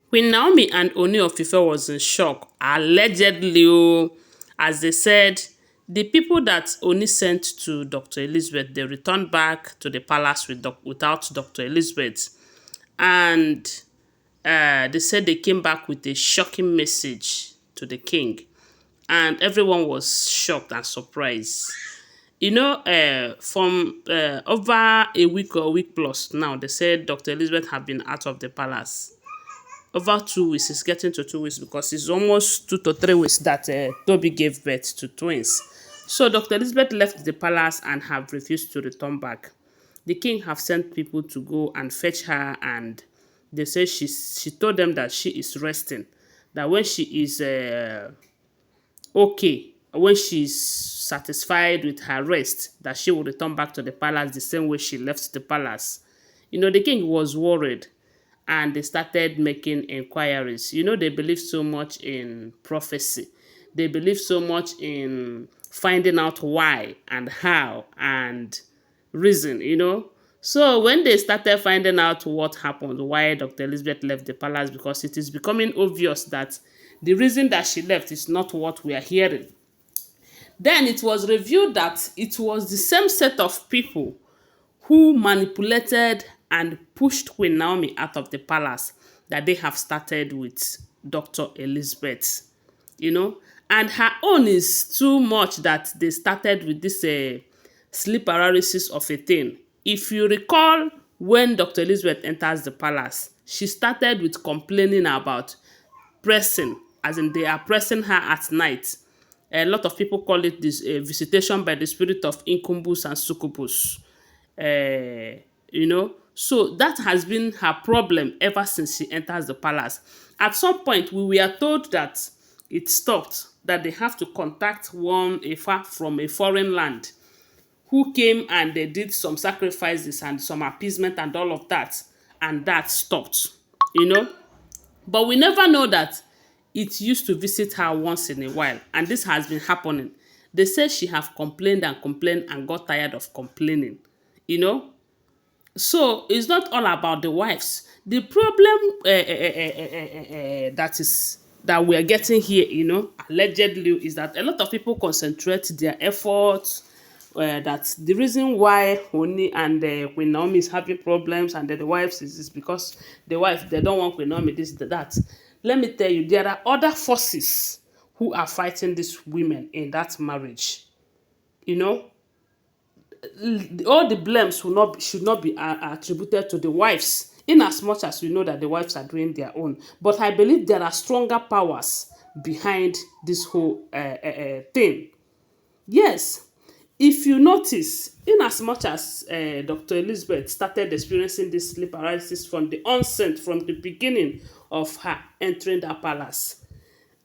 Queen Naomi and Ooni of Ife was in shock, allegedly, as they said, the people that Ooni sent to Dr. Elizabeth, they returned back to the palace without Dr. Elizabeth. And they said they came back with a shocking message to the king. And everyone was shocked and surprised. From over a week or a week plus now, they said Dr. Elizabeth have been out of the palace over 2 weeks. It's getting to 2 weeks because it's almost 2 to 3 weeks that Toby gave birth to twins. So Dr. Elizabeth left the palace and have refused to return back. The king have sent people to go and fetch her, and they say she told them that she is resting. That when she is okay, when she's satisfied with her rest, that she will return back to the palace the same way she left the palace. The king was worried, and they started making inquiries. They believe so much in prophecy. They believe so much in finding out why and how and reason. So when they started finding out what happened, why Dr. Elizabeth left the palace, because it is becoming obvious that the reason that she left is not what we are hearing. Then it was revealed that it was the same set of people who manipulated and pushed Queen Naomi out of the palace that they have started with Dr. Elizabeth. And her own is too much that they started with this sleep paralysis of a thing. If you recall, when Dr. Elizabeth enters the palace, she started with complaining about pressing, as in they are pressing her at night. A lot of people call it this visitation by the spirit of incubus and succubus. So that has been her problem ever since she enters the palace. At some point, we were told that it stopped, that they have to contact one Ifa from a foreign land who came and they did some sacrifices and some appeasement and all of that, and that stopped. you know but we never know that it used to visit her once in a while, and this has been happening. They say she have complained and complained and got tired of complaining. you know so it's not all about the wives. The problem that we are getting here, allegedly, is that a lot of people concentrate their efforts, that the reason why Ooni and Queen Naomi is having problems, and the wives is because the wife, they don't want Queen Naomi this, that. Let me tell you, there are other forces who are fighting these women in that marriage. You know, all the blames should not be attributed to the wives, in as much as we know that the wives are doing their own. But I believe there are stronger powers behind this whole thing. Yes, if you notice, in as much as Dr. Elizabeth started experiencing this sleep paralysis from the onset, from the beginning of her entering the palace,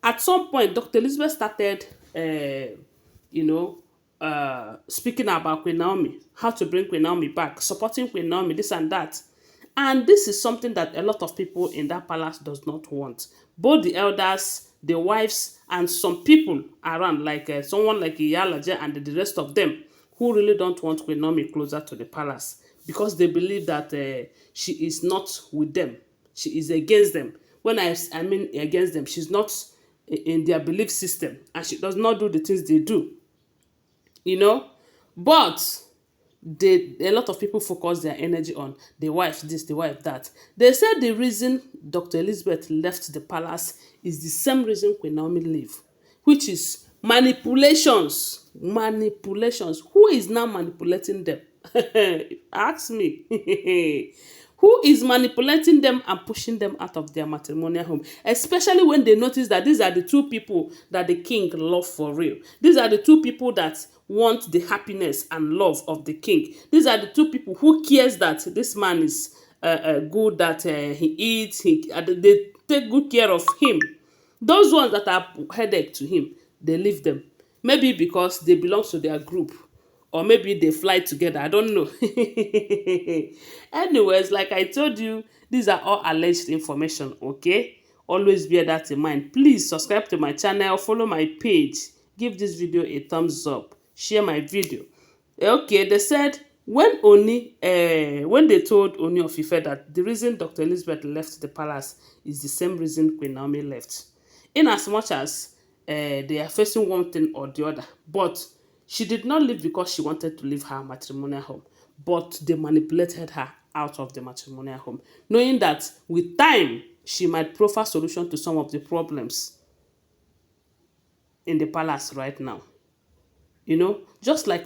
at some point Dr. Elizabeth started speaking about Queen Naomi, how to bring Queen Naomi back, supporting Queen Naomi, this and that. And this is something that a lot of people in that palace does not want. Both the elders, the wives, and some people around, like someone like Iyalaje and the rest of them, who really don't want Queen Naomi closer to the palace, because they believe that she is not with them. She is against them. When I mean against them, she's not in their belief system, and she does not do the things they do. you know but a lot of people focus their energy on the wife this, the wife that. They said the reason Dr. Elizabeth left the palace is the same reason Queen Naomi leave, which is manipulations. Who is now manipulating them? Ask me. Who is manipulating them and pushing them out of their matrimonial home, especially when they notice that these are the two people that the king love for real. These are the two people that want the happiness and love of the king. These are the two people who cares that this man is good, that he eats, they take good care of him. Those ones that are headache to him, they leave them. Maybe because they belong to their group, or maybe they fly together. I don't know. Anyways, like I told you, these are all alleged information, okay? Always bear that in mind. Please subscribe to my channel, follow my page, give this video a thumbs up, share my video. Okay, they said When they told Ooni of Ife that the reason Dr. Elizabeth left the palace is the same reason Queen Naomi left, in as much as they are facing one thing or the other, but she did not leave because she wanted to leave her matrimonial home, but they manipulated her out of the matrimonial home, knowing that with time she might proffer solution to some of the problems in the palace right now. Just like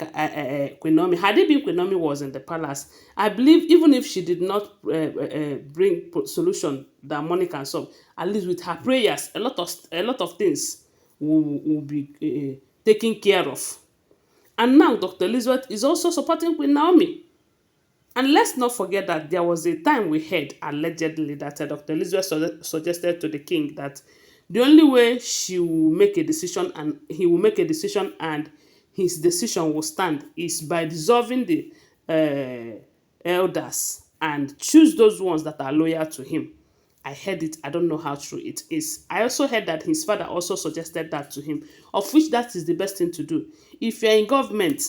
Queen Naomi. Had it been Queen Naomi was in the palace, I believe even if she did not bring solution that money can solve, at least with her prayers, a lot of things will be taken care of. And now Dr. Elizabeth is also supporting Queen Naomi. And let's not forget that there was a time we heard allegedly that Dr. Elizabeth suggested to the king that the only way she will make a decision and he will make a decision and his decision will stand is by dissolving the elders and choose those ones that are loyal to him. I heard it. I don't know how true it is. I also heard that his father also suggested that to him, of which that is the best thing to do. If you're in government,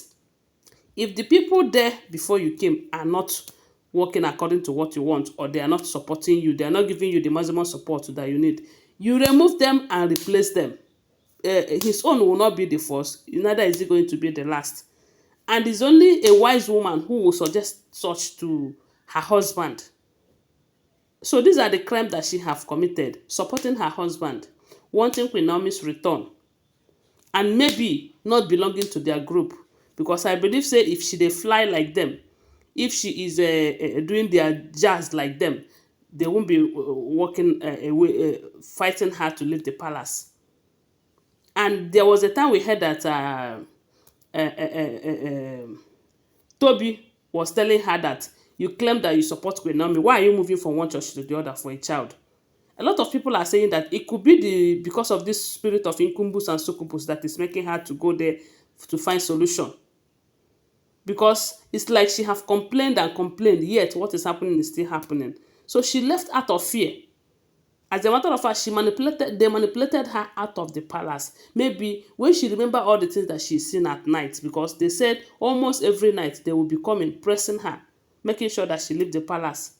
if the people there before you came are not working according to what you want, or they are not supporting you, they are not giving you the maximum support that you need, you remove them and replace them. His own will not be the first, neither is it going to be the last. And it's only a wise woman who will suggest such to her husband. So these are the crimes that she have committed: supporting her husband, wanting Queen Naomi's return, and maybe not belonging to their group, because I believe say if she dey fly like them, if she is doing their jazz like them, they won't be working away, fighting her to leave the palace. And there was a time we heard that Tobi was telling her that you claim that you support Queen Naomi, why are you moving from one church to the other for a child? A lot of people are saying that it could be because of this spirit of incumbus and succubus that is making her to go there to find solution. Because it's like she have complained and complained, yet what is happening is still happening. So she left out of fear. As a matter of fact, they manipulated her out of the palace. Maybe when she remember all the things that she's seen at night, because they said almost every night they will be coming, pressing her, making sure that she leave the palace.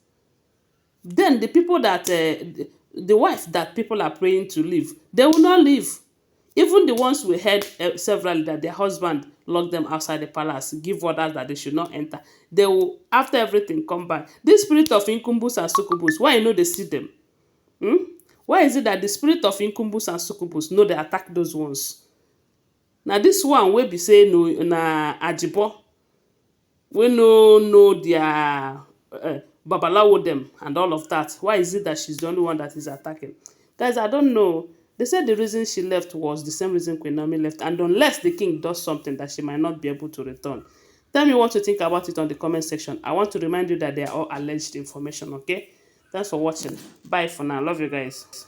Then the people that the wife that people are praying to leave, they will not leave. Even the ones we heard severally that their husband locked them outside the palace, give orders that they should not enter, they will, after everything, come back. This spirit of incumbus and succubus, why you know they see them? Why is it that the spirit of incumbus and succubus know they attack those ones? Now this one wey be say no na ajibo, we no know their babalawo them and all of that. Why is it that she's the only one that is attacking? Guys, I don't know. They said the reason she left was the same reason Queen Naomi left, and unless the king does something that she might not be able to return. Tell me what you think about it on the comment section. I want to remind you that they are all alleged information, okay? Thanks for watching. Bye for now. Love you guys.